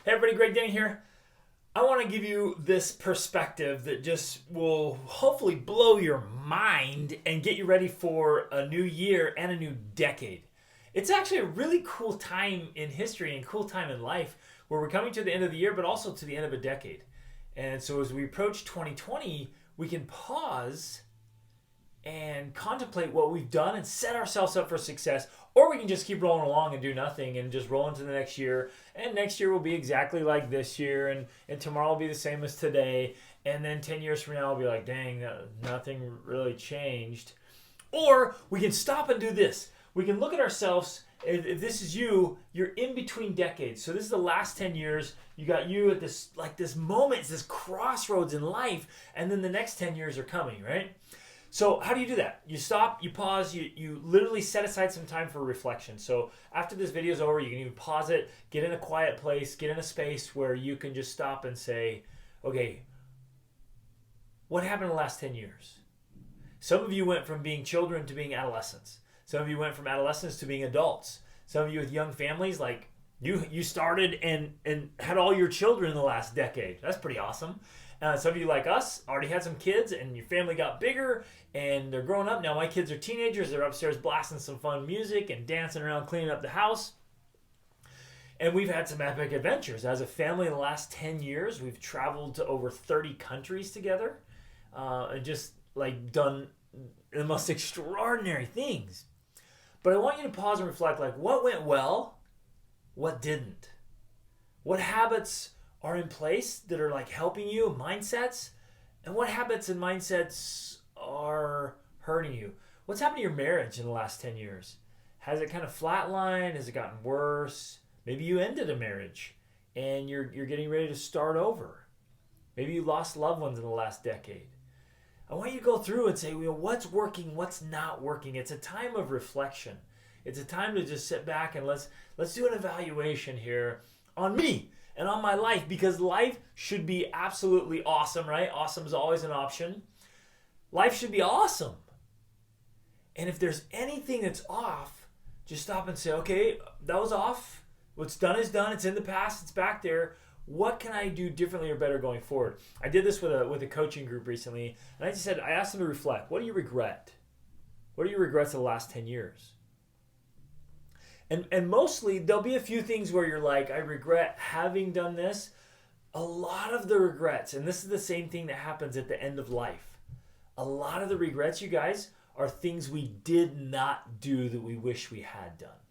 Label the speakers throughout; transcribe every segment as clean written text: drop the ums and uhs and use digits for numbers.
Speaker 1: Hey everybody, Greg Denny here. I want to give you this perspective that just will hopefully blow your mind and get you ready for a new year and a new decade. It's actually a really cool time in history and cool time in life where we're coming to the end of the year, but also to the end of a decade. And so as we approach 2020, we can pause and contemplate what we've done and set ourselves up for success, or we can just keep rolling along and do nothing and just roll into the next year, and next year will be exactly like this year, and tomorrow will be the same as today, and then 10 years from now I'll be like, dang, nothing really changed. Or we can stop and do this. We can look at ourselves. If this is you, you're in between decades. So this is the last 10 years. You got you at this moment, it's this crossroads in life, and then the next 10 years are coming, right? So how do you do that? You stop, you pause, you literally set aside some time for reflection. So after this video is over, you can even pause it, get in a quiet place, get in a space where you can just stop and say, okay, what happened in the last 10 years? Some of you went from being children to being adolescents. Some of you went from adolescents to being adults. Some of you with young families, like you started and had all your children in the last decade. That's pretty awesome. Some of you like us already had some kids and your family got bigger and they're growing up. Now my kids are teenagers. They're upstairs blasting some fun music and dancing around cleaning up the house. And we've had some epic adventures. As a family in the last 10 years, we've traveled to over 30 countries together and just like done the most extraordinary things. But I want you to pause and reflect, like, what went well, what didn't? What habits are in place that are like helping you, mindsets, and what habits and mindsets are hurting you? What's happened to your marriage in the last 10 years? Has it kind of flatlined? Has it gotten worse? Maybe you ended a marriage and you're getting ready to start over. Maybe you lost loved ones in the last decade. I want you to go through and say, well, what's working, what's not working? It's a time of reflection. It's a time to just sit back and let's do an evaluation here on me and on my life, because life should be absolutely awesome, right? Awesome is always an option. Life should be awesome. And if there's anything that's off, just stop and say, okay, that was off. What's done is done. It's in the past. It's back there. What can I do differently or better going forward? I did this with a coaching group recently, and I asked them to reflect. What do you regret? What are your regrets of the last 10 years? And mostly, there'll be a few things where you're like, I regret having done this. A lot of the regrets, and this is the same thing that happens at the end of life. A lot of the regrets, you guys, are things we did not do that we wish we had done.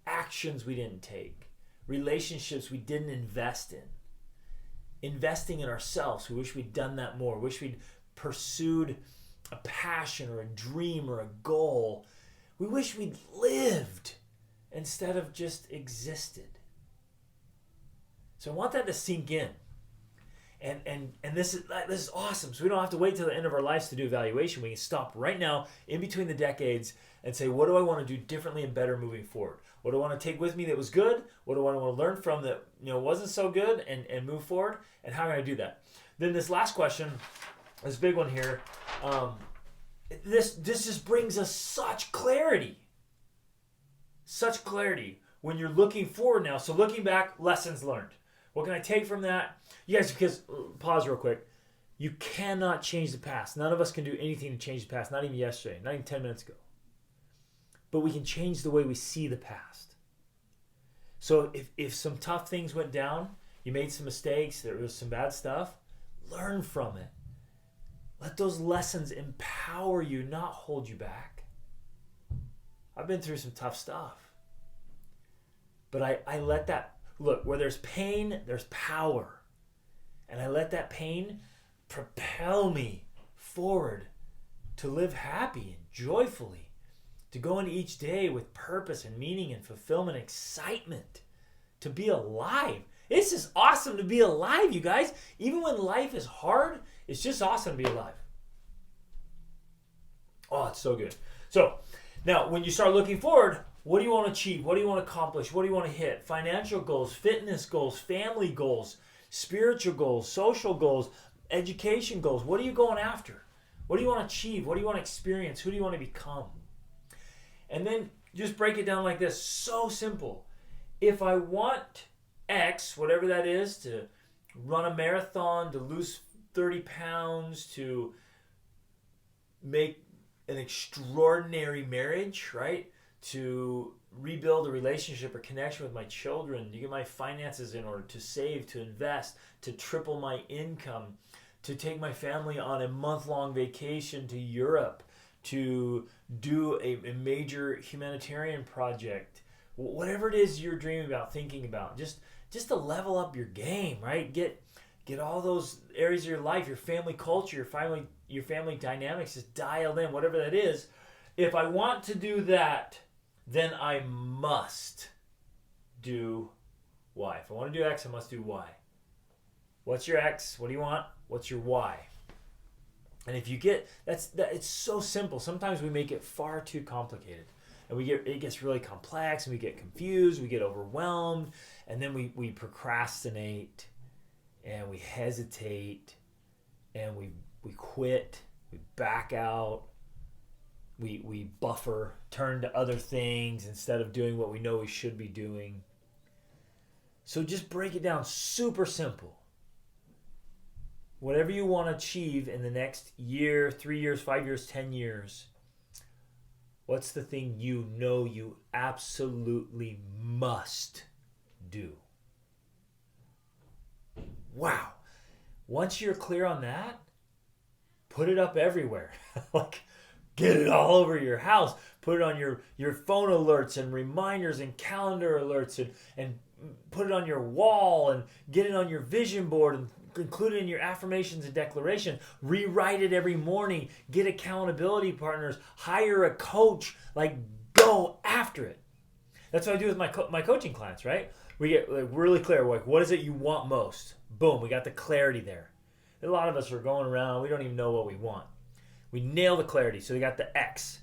Speaker 1: Actions we didn't take. Relationships we didn't invest in. Investing in ourselves, we wish we'd done that more. Wish we'd pursued a passion or a dream or a goal. We wish we'd lived instead of just existed. So I want that to sink in. And this is awesome. So we don't have to wait till the end of our lives to do evaluation. We can stop right now in between the decades and say, what do I want to do differently and better moving forward? What do I want to take with me that was good? What do I want to learn from that wasn't so good and move forward? And how can I do that? Then this last question, this big one here, this just brings us such clarity. Such clarity when you're looking forward now. So looking back, lessons learned. What can I take from that? You guys, because, pause real quick. You cannot change the past. None of us can do anything to change the past. Not even yesterday. Not even 10 minutes ago. But we can change the way we see the past. So if some tough things went down, you made some mistakes, there was some bad stuff, learn from it. Let those lessons empower you, not hold you back. I've been through some tough stuff. But I let that, look, where there's pain, there's power. And I let that pain propel me forward to live happy and joyfully, to go into each day with purpose and meaning and fulfillment, excitement, to be alive. It's just awesome to be alive, you guys. Even when life is hard, it's just awesome to be alive. Oh, it's so good. So now when you start looking forward, what do you want to achieve? What do you want to accomplish? What do you want to hit? Financial goals, fitness goals, family goals, spiritual goals, social goals, education goals. What are you going after? What do you want to achieve? What do you want to experience? Who do you want to become? And then just break it down like this. So simple. If I want X, whatever that is, to run a marathon, to lose 30 pounds, to make an extraordinary marriage, right? To rebuild a relationship or connection with my children, to get my finances in order, to save, to invest, to triple my income, to take my family on a month-long vacation to Europe, to do a major humanitarian project, whatever it is you're dreaming about, thinking about, just to level up your game, right? Get all those areas of your life, your family culture, your family dynamics just dialed in, whatever that is. If I want to do that, then I must do Y. If I want to do X, I must do Y. What's your X? What do you want? What's your Y? And if you get it's so simple. Sometimes we make it far too complicated, and it gets really complex, and we get confused, we get overwhelmed, and then we procrastinate, and we hesitate, and we quit, we back out, we buffer, turn to other things instead of doing what we know we should be doing. So just break it down super simple. Whatever you want to achieve in the next year, 3 years, 5 years, 10 years, what's the thing you know you absolutely must do? Wow. Once you're clear on that, put it up everywhere. Like, get it all over your house. Put it on your phone alerts and reminders and calendar alerts, and put it on your wall, and get it on your vision board, and include it in your affirmations and declaration. Rewrite it every morning. Get accountability partners. Hire a coach. Like, go after it. That's what I do with my coaching clients, right? We get like really clear. Like, what is it you want most? Boom, we got the clarity there. A lot of us are going around, we don't even know what we want. We nail the clarity, so we got the X.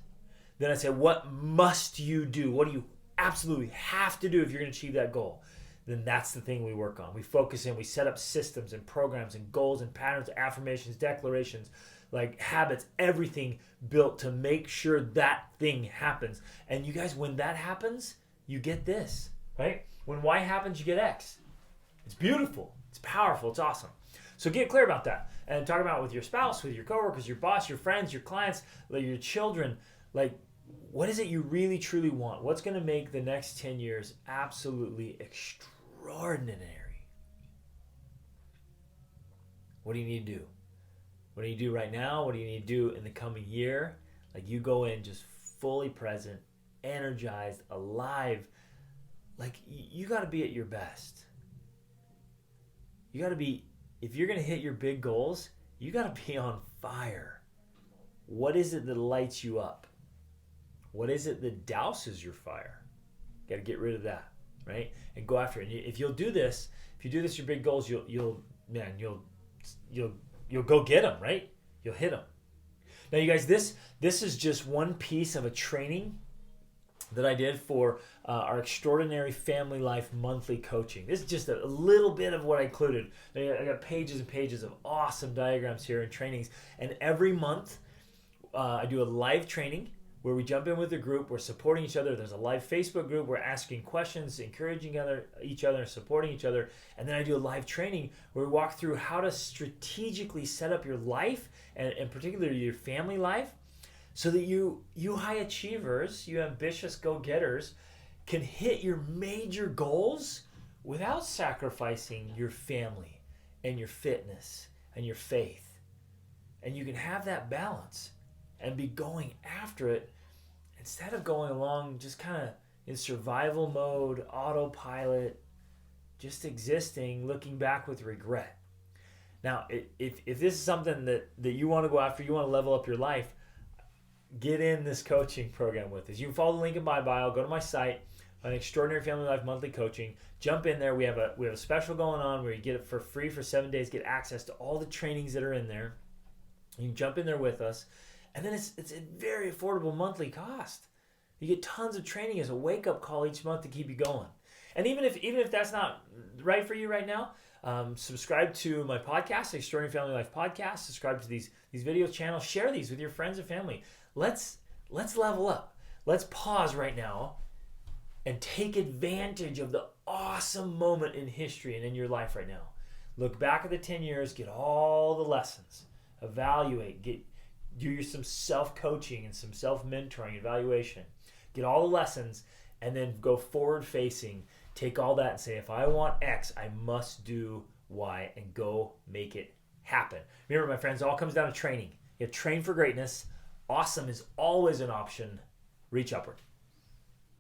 Speaker 1: Then I say, what must you do? What do you absolutely have to do if you're going to achieve that goal? Then that's the thing we work on. We focus in, we set up systems and programs and goals and patterns, affirmations, declarations, like habits, everything built to make sure that thing happens. And you guys, when that happens, you get this, right? When Y happens, you get X. It's beautiful. It's powerful. It's awesome. So get clear about that, and talk about it with your spouse, with your coworkers, your boss, your friends, your clients, your children. Like, what is it you really, truly want? What's going to make the next 10 years absolutely extraordinary? What do you need to do? What do you do right now? What do you need to do in the coming year? Like, you go in just fully present, energized, alive. Like, you got to be at your best. You got to be, if you're going to hit your big goals, you got to be on fire. What is it that lights you up? What is it that douses your fire? Got to get rid of that, right? And go after it. And if you'll do this, if you do this, your big goals, you'll go get them, right? You'll hit them. Now, you guys, this is just one piece of a training that I did for our Extraordinary Family Life monthly coaching. This is just a little bit of what I included. I got pages and pages of awesome diagrams here and trainings. And every month, I do a live training where we jump in with a group. We're supporting each other. There's a live Facebook group. We're asking questions, encouraging each other, supporting each other. And then I do a live training where we walk through how to strategically set up your life, and particularly your family life, so that you high achievers, you ambitious go-getters, can hit your major goals without sacrificing your family and your fitness and your faith. And you can have that balance and be going after it instead of going along just kind of in survival mode, autopilot, just existing, looking back with regret. Now, if this is something that you want to go after, you want to level up your life, get in this coaching program with us. You can follow the link in my bio. Go to my site, an Extraordinary Family Life Monthly Coaching. Jump in there. We have a special going on where you get it for free for 7 days. Get access to all the trainings that are in there. You can jump in there with us, and then it's a very affordable monthly cost. You get tons of training as a wake up call each month to keep you going. And even if that's not right for you right now, subscribe to my podcast, Extraordinary Family Life Podcast. Subscribe to these video channels. Share these with your friends and family. Let's level up. Let's pause right now and take advantage of the awesome moment in history and in your life right now. Look back at the 10 years, get all the lessons, evaluate, do some self-coaching and some self-mentoring, evaluation. Get all the lessons, and then go forward-facing. Take all that and say, if I want X, I must do Y, and go make it happen. Remember, my friends, it all comes down to training. You have to train for greatness. Awesome is always an option. Reach upward.